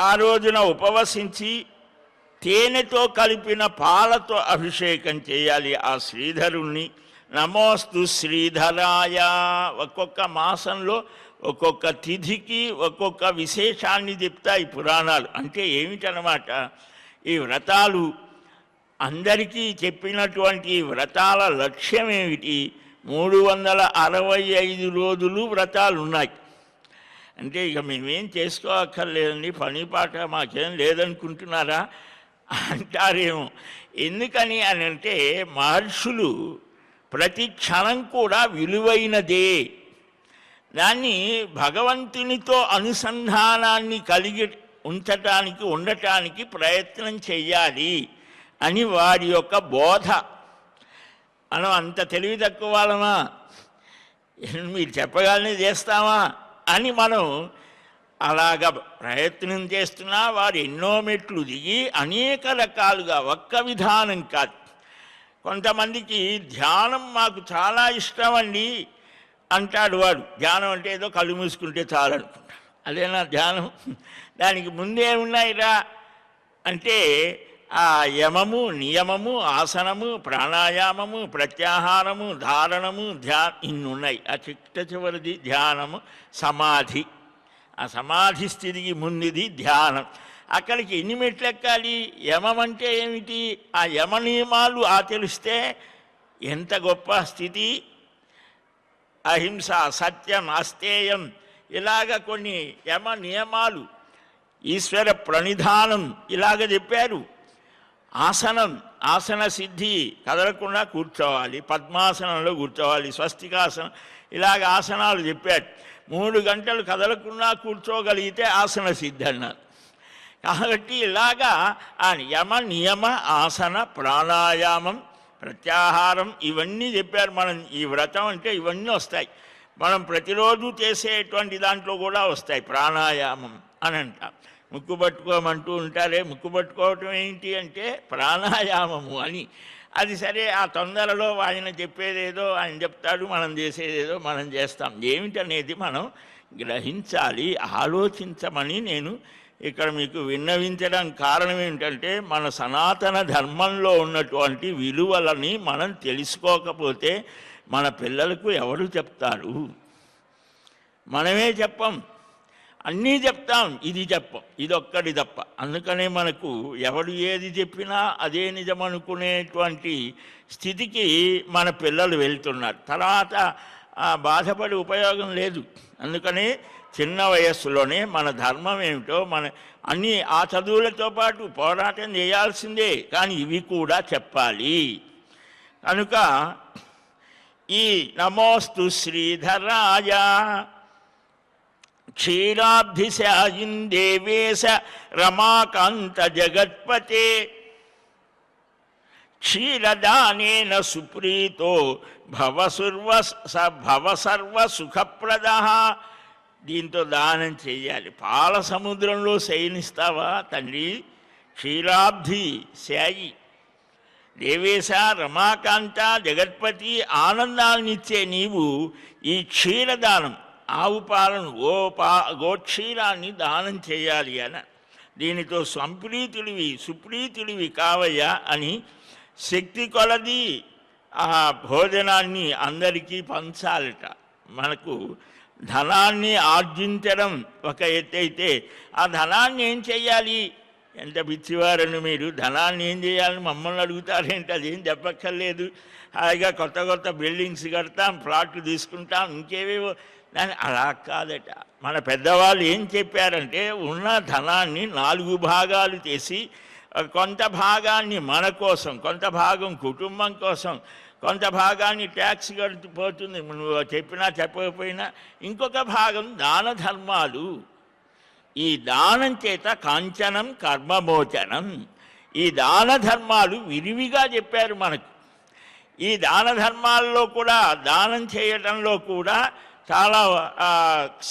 ఆ రోజున ఉపవసించి తేనెతో కలిపిన పాలతో అభిషేకం చేయాలి ఆ శ్రీధరుణ్ణి. నమోస్తు శ్రీధరాయ. ఒక్కొక్క మాసంలో ఒక్కొక్క తిథికి ఒక్కొక్క విశేషాన్ని చెప్తాయి పురాణాలు. అంటే ఏమిటనమాట, ఈ వ్రతాలు అందరికీ చెప్పినటువంటి వ్రతాల లక్ష్యం ఏమిటి? 365 రోజులు వ్రతాలు ఉన్నాయి. అంటే ఇక మేమేం చేసుకోక్కర్లేదండి, పని పాట మాకేం లేదనుకుంటున్నారా అంటారేమో. ఎందుకని అని అంటే మహర్షులు ప్రతి క్షణం కూడా విలువైనదే, దాన్ని భగవంతునితో అనుసంధానాన్ని కలిగి ఉండటానికి ప్రయత్నం చెయ్యాలి అని వారి యొక్క బోధ. మనం అంత తెలివి తక్కువ వాళ్ళమా, మీరు చెప్పగానే చేస్తామా అని మనం అలాగ ప్రయత్నం చేస్తున్నా వారు ఎన్నో మెట్లు దిగి అనేక రకాలుగా, ఒక్క విధానం కాదు. కొంతమందికి ధ్యానం మాకు చాలా ఇష్టం అండి అంటాడు వాడు. ధ్యానం అంటే ఏదో కళ్ళు మూసుకుంటే చాలనుకుంటా, అదేనా ధ్యానం? దానికి ముందే ఉన్నాయిరా అంటే ఆ యమము, నియమము, ఆసనము, ప్రాణాయామము, ప్రత్యాహారము, ధారణము, ఇన్ని ఉన్నాయి. ఆ చివరిది ధ్యానము, సమాధి. ఆ సమాధి స్థితికి ముందుది ధ్యానం. అక్కడికి ఎన్ని మెట్లు ఎక్కాలి? యమం అంటే ఏమిటి? ఆ యమ నియమాలు ఆచరిస్తే ఎంత గొప్ప స్థితి. అహింస, సత్యం, అస్తేయం, ఇలాగ కొన్ని యమ నియమాలు, ఈశ్వర ప్రణిధానం ఇలాగ చెప్పారు. ఆసన సిద్ధి, కదలకుండా కూర్చోవాలి, పద్మాసనంలో కూర్చోవాలి, స్వస్తికాసనం, ఇలాగ ఆసనాలు చెప్పారు. 3 గంటలు కదలకుండా కూర్చోగలిగితే ఆసన సిద్ధి అన్నారు. కాబట్టి ఇలాగా ఆ యమ, నియమ, ఆసన, ప్రాణాయామం, ప్రత్యాహారం ఇవన్నీ చెప్పారు. మనం ఈ వ్రతం అంటే ఇవన్నీ వస్తాయి. మనం ప్రతిరోజు చేసేటువంటి దాంట్లో కూడా వస్తాయి. ప్రాణాయామం అని అంటాం. ముక్కు పట్టుకోమంటూ ఉంటారే, ముక్కు పట్టుకోవటం ఏంటి అంటే ప్రాణాయామము అని. అది సరే, ఆ తొందరలో ఆయన చెప్పేదేదో ఆయన చెప్తాడు, మనం చేసేదేదో మనం చేస్తాం. ఏమిటనేది మనం గ్రహించాలి, ఆలోచించమని నేను ఇక్కడ మీకు విన్నవించడం కారణం ఏంటంటే, మన సనాతన ధర్మంలో ఉన్నటువంటి విలువలని మనం తెలుసుకోకపోతే మన పిల్లలకు ఎవరు చెప్తారు? మనమే చెప్పం. అన్నీ చెప్తాం, ఇది చెప్పం, ఇదొక్కటి తప్ప. అందుకనే మనకు ఎవడు ఏది చెప్పినా అదే నిజం అనుకునేటువంటి స్థితికి మన పిల్లలు వెళ్తున్నారు. తర్వాత బాధపడి ఉపయోగం లేదు. అందుకనే చిన్న వయస్సులోనే మన ధర్మం ఏమిటో మన అన్నీ ఆ చదువులతో పాటు పోరాటం చేయాల్సిందే, కానీ ఇవి కూడా చెప్పాలి. కనుక ఈ నమోస్తు శ్రీధరాయ క్షీరాబ్ధిశాయిన్ దేవేశ రమాకాంత జగత్పతే క్షీరదానేన సుప్రీతో భవసర్వ సుఖప్రద. దీంతో దానం చెయ్యాలి. పాల సముద్రంలో శయనిస్తావా తండ్రి? క్షీరాబ్ధి శాయి దేవేశ రమాకాంత జగత్పతి ఆనందాన్నిచ్చే నీవు ఈ క్షీరదానం, ఆవు పాలను గోక్షీరాన్ని దానం చేయాలి అని. దీనితో సుప్రీతుడివి కావయ్యా అని శక్తి కొలది ఆ భోజనాన్ని అందరికీ పంచాలట. మనకు ధనాన్ని ఆర్జించడం ఒక ఎత్తైతే ఆ ధనాన్ని ఏం చెయ్యాలి? ఎంత పిచ్చివారని మీరు, ధనాన్ని ఏం చేయాలని మమ్మల్ని అడుగుతారేంటి? అదేం చెప్పక్కర్లేదు. హాయిగా కొత్త కొత్త బిల్డింగ్స్ కడతాం, ప్లాట్లు తీసుకుంటాం, ఇంకేవేవో. దాన్ని అలా కాదట. మన పెద్దవాళ్ళు ఏం చెప్పారంటే ఉన్న ధనాన్ని 4 భాగాలు చేసి కొంత భాగాన్ని మన కోసం, కొంత భాగం కుటుంబం కోసం, కొంత భాగాన్ని ట్యాక్స్ కడిపోతుంది నువ్వు చెప్పినా చెప్పకపోయినా, ఇంకొక భాగం దాన ధర్మాలు. ఈ దానం చేత కాంచనం కర్మమోచనం. ఈ దాన ధర్మాలు విరివిగా చెప్పారు మనకు. ఈ దాన ధర్మాల్లో కూడా, దానం చేయడంలో కూడా చాలా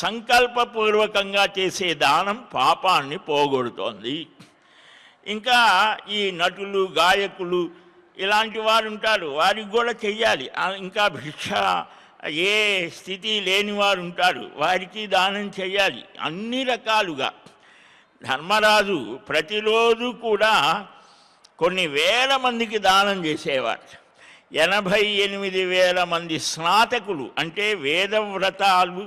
సంకల్పపూర్వకంగా చేసే దానం పాపాన్ని పోగొడుతోంది. ఇంకా ఈ నటులు, గాయకులు ఇలాంటి వారు ఉంటారు, వారికి కూడా చెయ్యాలి. ఇంకా భిక్ష ఏ స్థితి లేని వారు ఉంటారు, వారికి దానం చెయ్యాలి. అన్ని రకాలుగా ధర్మరాజు ప్రతిరోజు కూడా కొన్ని వేల మందికి దానం చేసేవారు. 88,000 మంది స్నాతకులు, అంటే వేదవ్రతాలు,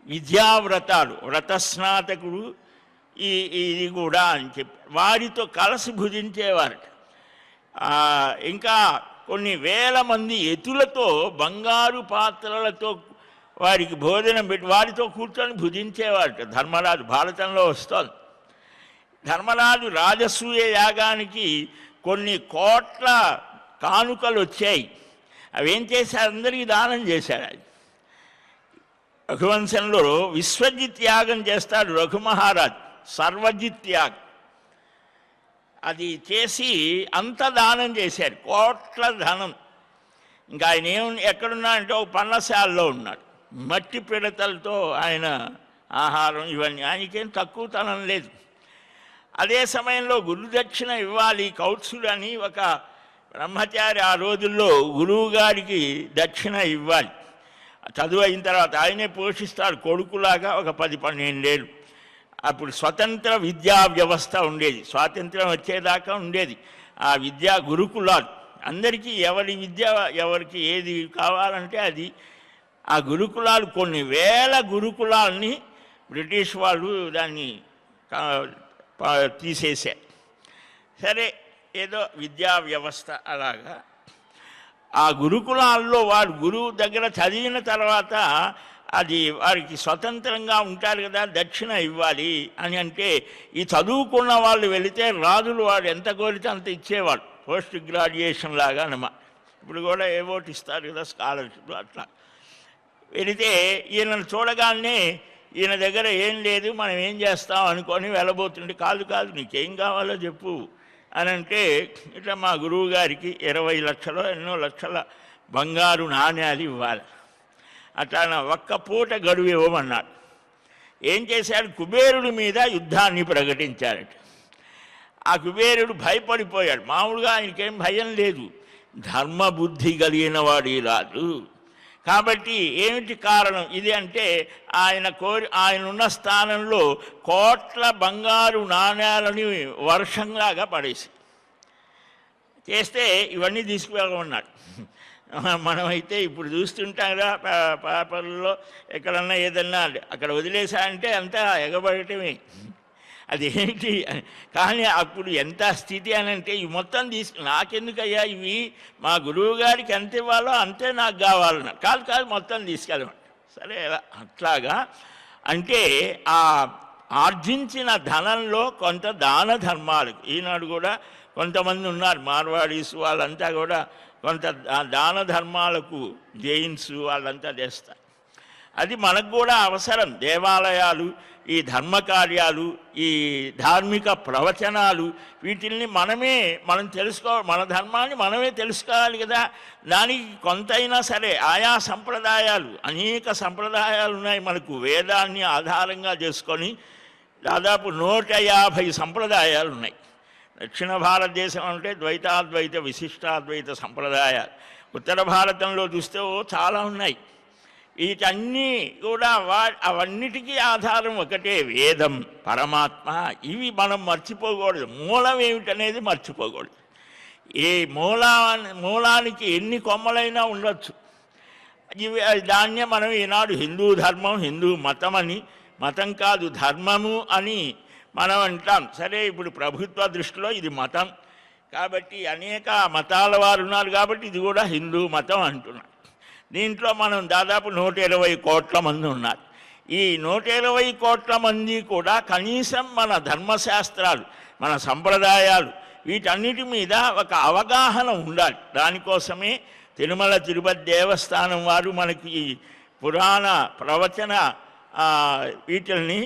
విద్యావ్రతాలు, వ్రతస్నాతకులు ఇది కూడా అని చెప్పి వారితో కలిసి భుజించేవారు. ఇంకా కొన్ని వేల మంది ఎతులతో, బంగారు పాత్రలతో వారికి భోజనం పెట్టి వారితో కూర్చొని భుజించేవారు ధర్మరాజు. భారతంలో వస్తోంది. ధర్మరాజు రాజసూయ యాగానికి కొన్ని కోట్ల కానుకలు వచ్చాయి. అవేం చేశారు? అందరికీ దానం చేశారు. అది రఘువంశంలో విశ్వజిత్ యాగం చేస్తాడు రఘుమహారాజు, సర్వజిత్ యాగం. అది చేసి అంత దానం చేశారు, కోట్ల ధనం. ఇంకా ఆయన ఎక్కడున్నా అంటే ఒక పన్నశాలలో ఉన్నాడు. మట్టి పిడతలతో ఆయన ఆహారం ఇవన్నీ, ఆయనకేం తక్కువతనం లేదు. అదే సమయంలో గురుదక్షిణ ఇవ్వాలి. కౌత్సుడు అని ఒక బ్రహ్మచారి ఆ రోజుల్లో గురువు గారికి దక్షిణ ఇవ్వాలి. చదువు అయిన తర్వాత ఆయనే పోషిస్తాడు కొడుకులాగా ఒక 10-12 ఏళ్ళు. అప్పుడు స్వతంత్ర విద్యా వ్యవస్థ ఉండేది, స్వాతంత్రం వచ్చేదాకా ఉండేది. ఆ విద్యా గురుకులాలు అందరికీ ఎవరి విద్య ఎవరికి ఏది కావాలంటే అది. ఆ గురుకులాలు కొన్ని వేల గురుకులాల్ని బ్రిటిష్ వాళ్ళు దాన్ని తీసేశారు. సరే, ఏదో విద్యా వ్యవస్థ అలాగా. ఆ గురుకులాల్లో వారు గురువు దగ్గర చదివిన తర్వాత అది వారికి స్వతంత్రంగా ఉంటారు కదా, దక్షిణ ఇవ్వాలి అని. అంటే ఈ చదువుకున్న వాళ్ళు వెళితే రాజులు వాడు ఎంత కోరితే అంత ఇచ్చేవాడు, పోస్ట్ గ్రాడ్యుయేషన్ లాగా అన్నమాట. ఇప్పుడు కూడా ఏవోటి ఇస్తారు కదా, స్కాలర్షిప్ అట్లా. వెళితే ఈయనను చూడగానే ఈయన దగ్గర ఏం లేదు, మనం ఏం చేస్తాం అనుకొని వెళ్ళబోతుంటే, కాదు కాదు నీకేం కావాలో చెప్పు అని అంటే, ఇట్లా మా గురువు గారికి 20 లక్షలు ఎన్నో లక్షల బంగారు నాణ్యాలు ఇవ్వాలి, అట్లా ఒక్క పూట గడువు ఇవ్వమన్నాడు. ఏం చేశాడు? కుబేరుడి మీద యుద్ధాన్ని ప్రకటించాడట. ఆ కుబేరుడు భయపడిపోయాడు. మామూలుగా ఆయనకేం భయం లేదు, ధర్మబుద్ధి కలిగిన వాడు ఈ రాజు. కాబట్టి ఏమిటి కారణం ఇది అంటే, ఆయనున్న స్థానంలో కోట్ల బంగారు నాణ్యాలని వర్షంలాగా పడేసి చేస్తే ఇవన్నీ తీసుకువెళ్ళమన్నాడు. మనమైతే ఇప్పుడు చూస్తుంటాం కదా పేపర్లో ఎక్కడన్నా ఏదన్నా అక్కడ వదిలేసా అంటే అంతా ఎగబడటమే. అదేంటి కానీ అప్పుడు ఎంత స్థితి అని అంటే ఇవి మొత్తం నాకెందుకయ్యా ఇవి మా గురువు గారికి ఎంత ఇవ్వాలో అంతే నాకు కావాలన్న కాదు మొత్తం తీసుకెళ్ళమంట. సరే అట్లాగా అంటే ఆ ఆర్జించిన ధనంలో కొంత దాన ధర్మాలకు ఈనాడు కూడా కొంతమంది ఉన్నారు మార్వాడీస్ వాళ్ళంతా కూడా కొంత దాన ధర్మాలకు జైన్స్ వాళ్ళంతా చేస్తారు. అది మనకు కూడా అవసరం. దేవాలయాలు, ఈ ధర్మకార్యాలు, ఈ ధార్మిక ప్రవచనాలు వీటిల్ని మనం మన ధర్మాన్ని మనమే తెలుసుకోవాలి కదా. దానికి కొంతైనా సరే ఆయా సంప్రదాయాలు, అనేక సంప్రదాయాలు ఉన్నాయి మనకు. వేదాన్ని ఆధారంగా చేసుకొని దాదాపు 150 సంప్రదాయాలు ఉన్నాయి. దక్షిణ భారతదేశం అంటే ద్వైతాద్వైత విశిష్టాద్వైత సంప్రదాయాలు. ఉత్తర భారతంలో చూస్తే చాలా ఉన్నాయి. వీటన్నీ కూడా అవన్నిటికీ ఆధారం ఒకటే, వేదం, పరమాత్మ. ఇవి మనం మర్చిపోకూడదు. మూలం ఏమిటనేది మర్చిపోకూడదు. ఏ మూలానికి ఎన్ని కొమ్మలైనా ఉండొచ్చు. దాన్నే మనం ఈనాడు హిందూ ధర్మం, హిందూ మతం అని, మతం కాదు ధర్మము అని మనం అంటాం. సరే ఇప్పుడు ప్రభుత్వ దృష్టిలో ఇది మతం కాబట్టి అనేక మతాల వారు ఉన్నారు కాబట్టి ఇది కూడా హిందూ మతం అంటున్నారు. దీంట్లో మనం దాదాపు 120 కోట్ల మంది ఉన్నారు. ఈ 120 కోట్ల మంది కూడా కనీసం మన ధర్మశాస్త్రాలు, మన సంప్రదాయాలు వీటన్నిటి మీద ఒక అవగాహన ఉండాలి. దానికోసమే తిరుమల తిరుపతి దేవస్థానం వారు మనకి పురాణ ప్రవచన వీటిల్ని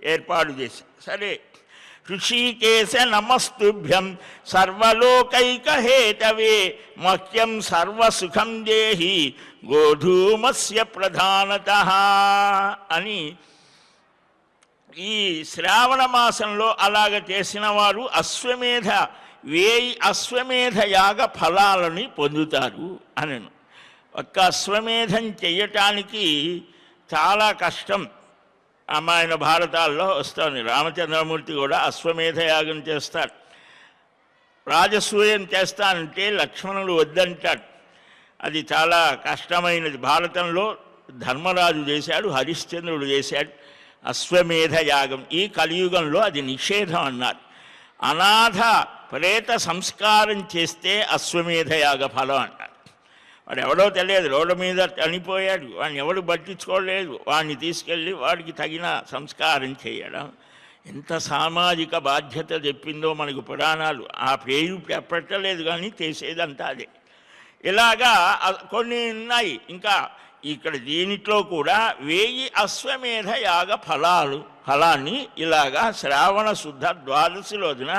ఏర్పాటు చేశారు. సరే, ఋషికేశ నమస్తుభ్యం సర్వలోకైకహేతవే మహ్యం సర్వసుఖం దేహి గోధూమస్య ప్రధానతః అని ఈ శ్రావణ మాసంలో అలాగ చేసిన వారు 1000 అశ్వమేధ యాగ ఫలాలని పొందుతారు అని. ఒక్క అశ్వమేధం చెయ్యటానికి చాలా కష్టం. రామాయణ భారతాల్లో వస్తుంది. రామచంద్రమూర్తి కూడా అశ్వమేధ యాగం చేస్తాడు. రాజసూయం చేస్తానంటే లక్ష్మణుడు వద్దంటాడు. అది చాలా కష్టమైనది. భారతంలో ధర్మరాజు చేశాడు, హరిశ్చంద్రుడు చేశాడు అశ్వమేధ యాగం. ఈ కలియుగంలో అది నిషేధం అన్నారు. అనాథ ప్రేత సంస్కారం చేస్తే అశ్వమేధ యాగ ఫలం అన్నారు. వాడు ఎవడో తెలియదు, రోడ్డు మీద చనిపోయాడు, వాడిని ఎవడు పట్టించుకోలేదు, వాడిని తీసుకెళ్ళి వాడికి తగిన సంస్కారం చేయడం ఎంత సామాజిక బాధ్యత చెప్పిందో మనకు పురాణాలు. ఆ పేరు పెట్టలేదు కానీ చేసేదంతా అదే. ఇలాగా కొన్ని ఉన్నాయి. ఇంకా ఇక్కడ దీనిట్లో కూడా 1000 అశ్వమేధ యాగ ఫలాన్ని ఇలాగా శ్రావణ శుద్ధ ద్వాదశి రోజున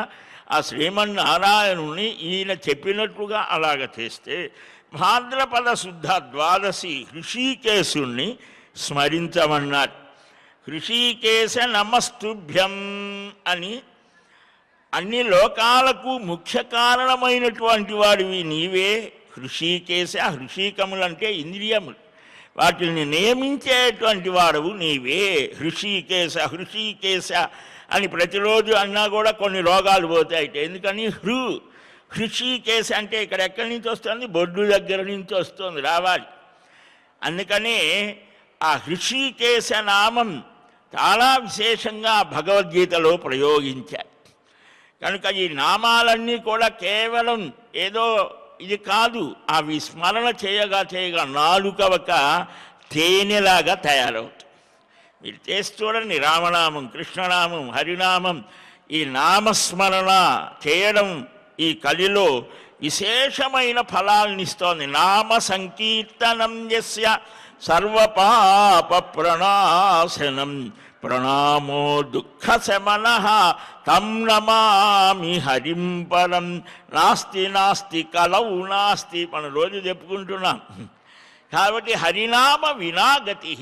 ఆ శ్రీమన్నారాయణుని ఈయన చెప్పినట్లుగా అలాగ చేస్తే భాద్రపద శుద్ధ ద్వాదశి హృషీకేశుణ్ణి స్మరించమన్నారు. హృషీకేశ నమస్తుభ్యం అని అన్ని లోకాలకు ముఖ్య కారణమైనటువంటి వాడివి నీవే హృషీకేశ. హృషీకములంటే ఇంద్రియములు, వాటిని నియమించేటువంటి వాడవు నీవే హృషీకేశ. హృషీకేశ అని ప్రతిరోజు అన్నా కూడా కొన్ని రోగాలు పోతాయి. ఎందుకని హృషీకేశ అంటే ఇక్కడ ఎక్కడి నుంచి వస్తుంది? బొడ్డు దగ్గర నుంచి వస్తుంది, రావాలి. అందుకనే ఆ హృషీకేశ నామం చాలా విశేషంగా భగవద్గీతలో ప్రయోగించారు. కనుక ఈ నామాలన్నీ కూడా కేవలం ఏదో ఇది కాదు. అవి స్మరణ చేయగా నాలుక ఒక తేనెలాగా తయారవుతుంది. మీరు చేసి చూడండి, రామనామం, కృష్ణనామం, హరినామం, ఈ నామస్మరణ చేయడం ఈ కలిలో విశేషమైన ఫలాల్ని ఇస్తోంది. నామ సంకీర్తనం యస్య సర్వపాప ప్రణాశనం ప్రణామో దుఃఖ శమనః తం నమామి హరిం పరం. నాస్తి నాస్తి కలౌ నాస్తి మనం రోజు చెప్పుకుంటున్నాం. కాబట్టి హరినామ వినాగతి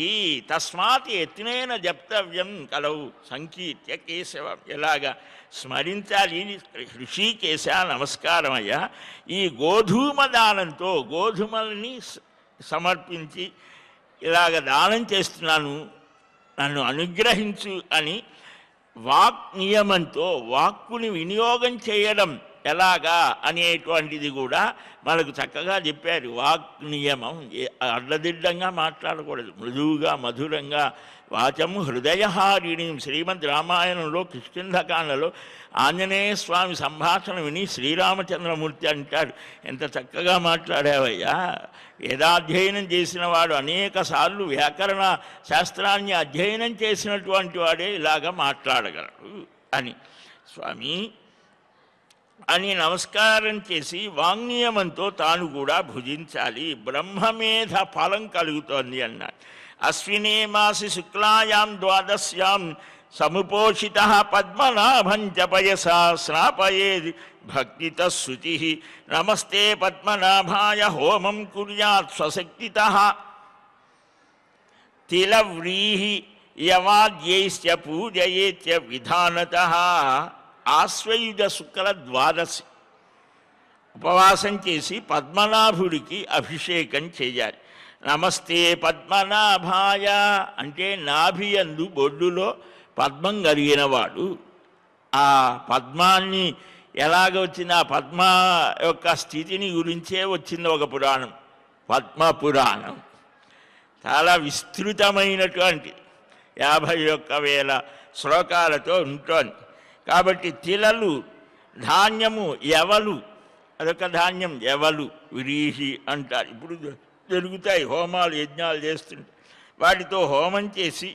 తస్మాత్ యత్నేన జప్తవ్యం కలౌ సంకీర్త్య కేశవం. ఎలాగా స్మరించాలి? హృషీకేశ నమస్కారం అయ్యా, ఈ గోధూమ దానంతో గోధుమల్ని సమర్పించి ఇలాగ దానం చేస్తున్నాను, నన్ను అనుగ్రహించు అని వాక్ నియమంతో వాక్కుని వినియోగం చేయడం ఎలాగా అనేటువంటిది కూడా మనకు చక్కగా చెప్పారు. వాక్ నియమం అడ్డదిడ్డంగా మాట్లాడకూడదు, మృదువుగా మధురంగా వాచము హృదయహారిణి. శ్రీమద్ రామాయణంలో కిష్కింధకాండలో ఆంజనేయ స్వామి సంభాషణ విని శ్రీరామచంద్రమూర్తి అంటారు, ఎంత చక్కగా మాట్లాడావయ్యా, వేదాధ్యయనం చేసిన వాడు అనేక సార్లు వ్యాకరణ శాస్త్రాన్ని అధ్యయనం చేసినటువంటి వాడే ఇలాగ మాట్లాడగలడు అని. స్వామి అని నమస్కారం చేసి వాంగ్నియమంతో తాను కూడా భుజించాలి. బ్రహ్మమేధ ఫలం కలుగుతోంది అన్నాడు. అశ్వినే మాసి శుక్లాయాం ద్వాదశ్యాం సముపోషిత పద్మనాభం చ పయసా స్నాపయేది భక్తిత శుచి. నమస్తే పద్మనాభాయ హోమం కుర్యాత్ స్వశక్తితః. తిలవ్రీహి యవాద్యైశ్చ పూజయేత్య విధానతః. ఆశ్వయుజ శుక్ల ద్వాదశి ఉపవాసం చేసి పద్మనాభుడికి అభిషేకం చేయాలి. నమస్తే పద్మనాభాయ అంటే నాభియందు బొడ్డులో పద్మం కలిగినవాడు. ఆ పద్మాన్ని ఎలాగ వచ్చింది, ఆ పద్మ యొక్క స్థితిని గురించే వచ్చింది ఒక పురాణం, పద్మ పురాణం. చాలా విస్తృతమైనటువంటి 51,000 శ్లోకాలతో ఉంటుంది. కాబట్టి తిలలు ధాన్యము, ఎవలు అదొక ధాన్యం, ఎవలు వ్రీహి అంటారు. ఇప్పుడు జరుగుతాయి హోమాలు యజ్ఞాలు చేస్తుంటే వాటితో హోమం చేసి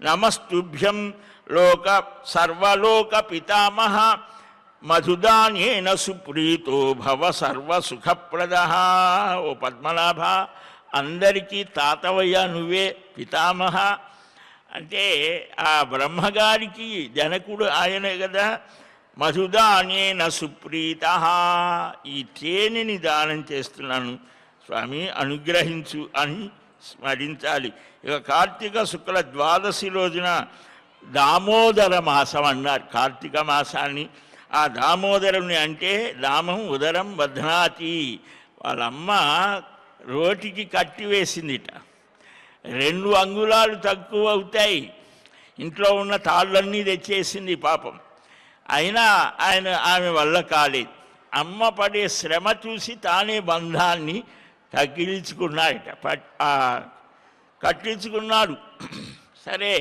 నమస్తుభ్యం లోక సర్వలోక పితామహ మధుదాన్యేన సుప్రీతో భవ సర్వసుఖప్రద. ఓ పద్మనాభ, అందరికీ తాతవయ్య నువ్వే పితామహ అంటే ఆ బ్రహ్మగారికి జనకుడు ఆయనే కదా. మధుదాన్యేన సుప్రీత, ఈ తేనెని దానం చేస్తున్నాను స్వామి అనుగ్రహించు అని స్మరించాలి. ఇక కార్తీక శుక్ల ద్వాదశి రోజున దామోదర మాసం అన్నారు కార్తీక మాసాన్ని. ఆ దామోదరుని అంటే దామం ఉదరం బధ్నాతి. వాళ్ళమ్మ రోటికి కట్టివేసిందిట, 2 అంగుళాలు తక్కువ అవుతాయి. ఇంట్లో ఉన్న తాళ్ళన్నీ తెచ్చేసింది పాపం. అయినా ఆమె వల్ల కాలేదు. అమ్మ పడే శ్రమ చూసి తానే బంధాన్ని తగిలించుకున్నాడట, కట్టించుకున్నాడు. సరే,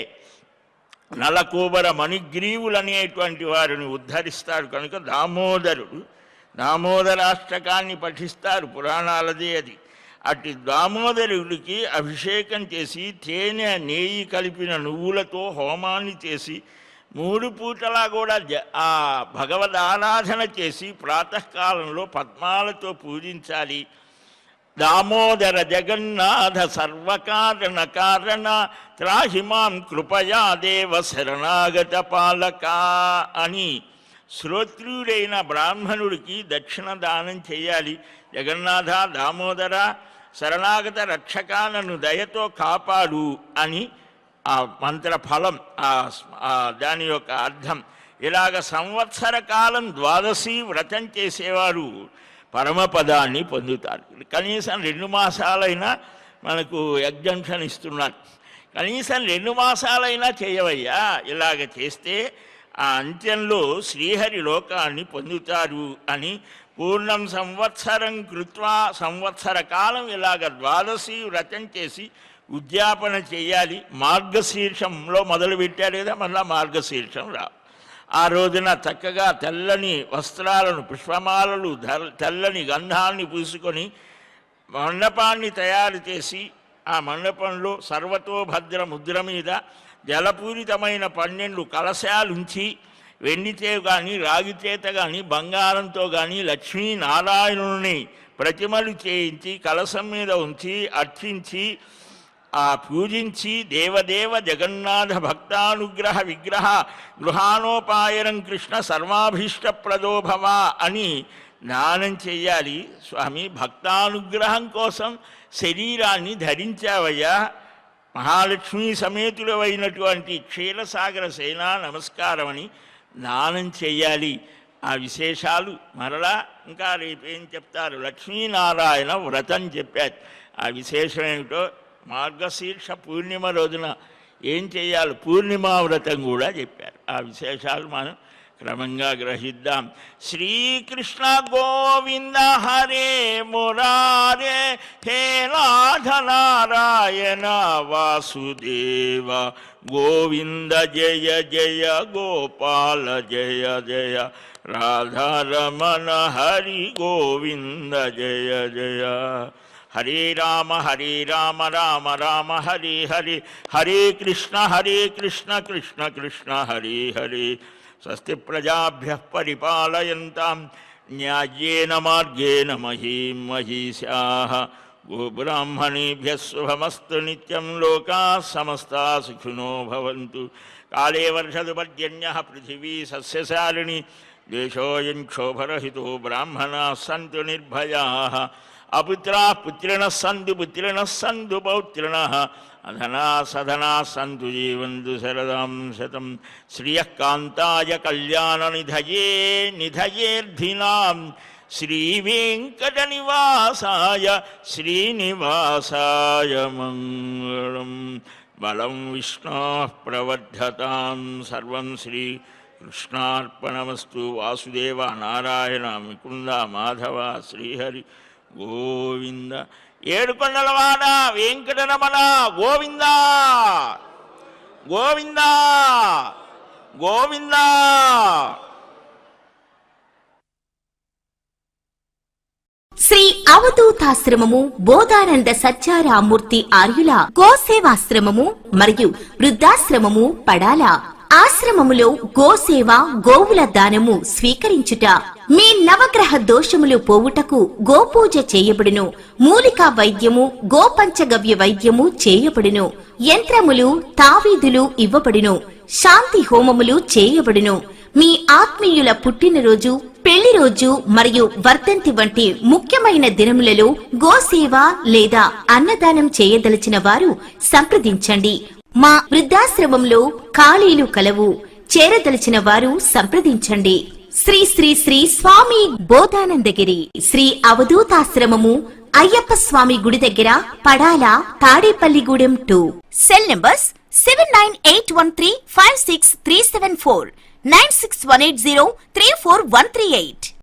నలకోబర మణిగ్రీవులు అనేటువంటి వారిని ఉద్ధరిస్తాడు కనుక దామోదరుడు. దామోదరాష్టకాన్ని పఠిస్తారు, పురాణాలదే అది. అటు దామోదరుడికి అభిషేకం చేసి తేనె నెయ్యి కలిపిన నువ్వులతో హోమాన్ని చేసి 3 పూటలా కూడా ఆ భగవద్ ఆరాధన చేసి ప్రాతకాలంలో పద్మాలతో పూజించాలి. దామోదర జగన్నాథ సర్వకారణ కారణ త్రాహిమాం కృపయా దేవ శరణాగత పాలక అని శ్రోత్రుడైన బ్రాహ్మణుడికి దక్షిణ దానం చేయాలి. జగన్నాథ, దామోదర, శరణాగత రక్షక, నన్ను దయతో కాపాడు అని ఆ మంత్ర ఫలం, దాని యొక్క అర్థం. ఇలాగ సంవత్సర కాలం ద్వాదశి వ్రతం చేసేవారు పరమపదాన్ని పొందుతారు. కనీసం 2 మాసాలైనా మనకు ఎగ్జంప్షన్ ఇస్తున్నారు. కనీసం 2 మాసాలైనా చేయవయ్యా, ఇలాగ చేస్తే ఆ అంత్యంలో శ్రీహరి లోకాన్ని పొందుతారు అని. పూర్ణం సంవత్సరం కృత్వా, సంవత్సర కాలం ఇలాగ ద్వాదశి వ్రతం చేసి ఉద్యాపన చేయాలి. మార్గశీర్షంలో మొదలుపెట్టారు కదా, మళ్ళా మార్గశీర్షం రా. ఆ రోజున చక్కగా తెల్లని వస్త్రాలను, పుష్పమాలలు, తెల్లని గంధాన్ని పూసుకొని మండపాన్ని తయారు చేసి ఆ మండపంలో సర్వతోభద్ర ముద్ర మీద జలపూరితమైన 12 కలశాలుంచి వెండితే కానీ, రాగిచేత కానీ, బంగారంతో కానీ లక్ష్మీనారాయణుని ప్రతిమలు చేయించి కలశం మీద ఉంచి అర్చించి ఆ పూజించి దేవదేవ జగన్నాథ భక్తానుగ్రహ విగ్రహ గృహానోపాయనం కృష్ణ సర్వాభీష్టప్రదోభవ అని దానం చెయ్యాలి. స్వామి, భక్తానుగ్రహం కోసం శరీరాన్ని ధరించావయ్యా, మహాలక్ష్మీ సమేతులైనటువంటి క్షీరసాగర సేనా నమస్కారం అని దానం చెయ్యాలి. ఆ విశేషాలు మరలా ఇంకా రేపేం చెప్తారు, లక్ష్మీనారాయణ వ్రతం చెప్పారు. ఆ విశేషం ఏమిటో మార్గశీర్ష పూర్ణిమ రోజున ఏం చేయాలి, పూర్ణిమా వ్రతం కూడా చెప్పారు. ఆ విశేషాలు మనం క్రమంగా గ్రహిద్దాం. శ్రీకృష్ణ గోవింద హరే మురారే హే నాథ నారాయణ వాసుదేవ గోవింద జయ జయ గోపాల జయ జయ రాధారమణ హరి గోవింద జయ జయ. హరే రామ రామ రామ హరే హరే హరే కృష్ణ కృష్ణ కృష్ణ హరే హరే. స్వస్తి ప్రజాభ్యః పరిపాలయంతాం న్యాయేన మార్గేణ మహీం మహీశాః. గోబ్రాహ్మణేభ్యः శుభమస్తు నిత్యం. లోకాः సమస్తాः సుఖినో భవంతు. కాళే వర్షతు పర్జన్యః పృథివీ సస్యశాలిని. దేశోऽयं క్షోభరహితో బ్రాహ్మణాः సంతు నిర్భయాः. అపుత్రాः పుత్రిణः సంతు పౌత్రిణः. అధనా సధనా సంతు జీవంతు శరదాం శతం. శ్రియః కాంతాయ కళ్యాణ నిధయేర్ధినాం. శ్రీవేంకటనివాసాయ శ్రీనివాసాయ మంగళం. బలం విష్ణోః ప్రవర్ధతాం. సర్వం శ్రీకృష్ణార్పణమస్తు. వాసుదేవ నారాయణ ముకుంద మాధవ శ్రీహరి గోవింద. ఏడుకొండలవాడ వెంకటరమణ గోవింద గోవింద గోవింద. శ్రీ అవధూతాశ్రమము బోధానంద సత్యారామూర్తి ఆర్యుల గోసేవాశ్రమము మరియు వృద్ధాశ్రమము పడాల. ఆశ్రమములో గోసేవ గోవుల దానము స్వీకరించుట. మీ నవగ్రహ దోషములు పోవుటకు గోపూజ చేయబడును. మూలికా వైద్యము గోపంచగవ్య వైద్యము చేయబడును. యంత్రములు తావీదులు ఇవ్వబడును. శాంతి హోమములు చేయబడును. మీ ఆత్మీయుల పుట్టినరోజు పెళ్లి రోజు మరియు వర్ధంతి వంటి ముఖ్యమైన దినములలో గోసేవ లేదా అన్నదానం చేయదలిచిన వారు సంప్రదించండి. మా వృద్ధాశ్రమంలో ఖాళీలు కలవు. చేరదలిచిన వారు సంప్రదించండి. శ్రీ శ్రీ శ్రీ స్వామి బోధానందగిరి శ్రీ అవధూతాశ్రమము అయ్యప్ప స్వామి గుడి దగ్గర పడాల తాడేపల్లిగూడెం 2. Cell numbers 7981356374 96180341138.